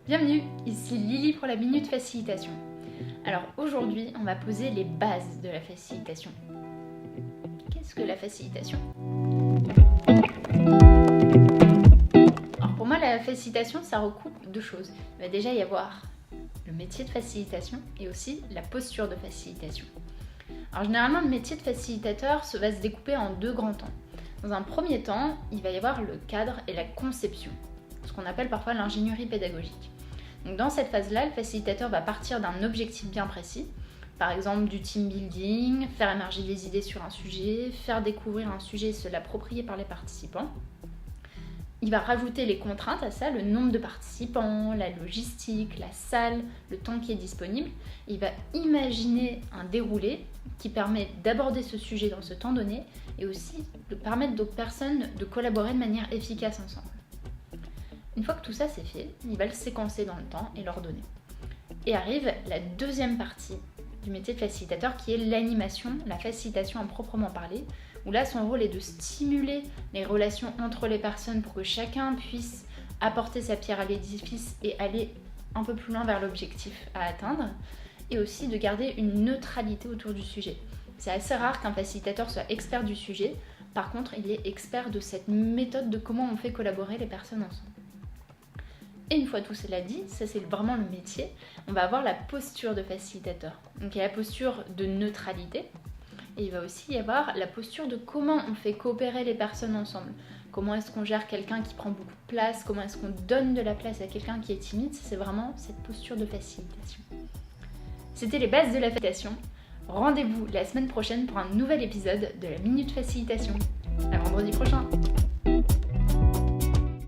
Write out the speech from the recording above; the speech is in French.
Bienvenue, ici Lily pour la Minute Facilitation. Alors aujourd'hui, on va poser les bases de la facilitation. Qu'est-ce que la facilitation? Alors pour moi, la facilitation, ça recoupe deux choses. Il va déjà y avoir le métier de facilitation et aussi la posture de facilitation. Alors généralement, le métier de facilitateur va se découper en deux grands temps. Dans un premier temps, il va y avoir le cadre et la conception, ce qu'on appelle parfois l'ingénierie pédagogique. Donc dans cette phase-là, le facilitateur va partir d'un objectif bien précis, par exemple du team building, faire émerger des idées sur un sujet, faire découvrir un sujet et se l'approprier par les participants. Il va rajouter les contraintes à ça, le nombre de participants, la logistique, la salle, le temps qui est disponible. Il va imaginer un déroulé qui permet d'aborder ce sujet dans ce temps donné et aussi de permettre aux personnes de collaborer de manière efficace ensemble. Une fois que tout ça c'est fait, il va le séquencer dans le temps et l'ordonner. Et arrive la deuxième partie du métier de facilitateur qui est l'animation, la facilitation à proprement parler, où là son rôle est de stimuler les relations entre les personnes pour que chacun puisse apporter sa pierre à l'édifice et aller un peu plus loin vers l'objectif à atteindre, et aussi de garder une neutralité autour du sujet. C'est assez rare qu'un facilitateur soit expert du sujet, par contre il est expert de cette méthode de comment on fait collaborer les personnes ensemble. Et une fois tout cela dit, ça c'est vraiment le métier, on va avoir la posture de facilitateur. Donc il y a la posture de neutralité, et il va aussi y avoir la posture de comment on fait coopérer les personnes ensemble. Comment est-ce qu'on gère quelqu'un qui prend beaucoup de place, comment est-ce qu'on donne de la place à quelqu'un qui est timide, c'est vraiment cette posture de facilitation. C'était les bases de la facilitation. Rendez-vous la semaine prochaine pour un nouvel épisode de la Minute Facilitation. À vendredi prochain.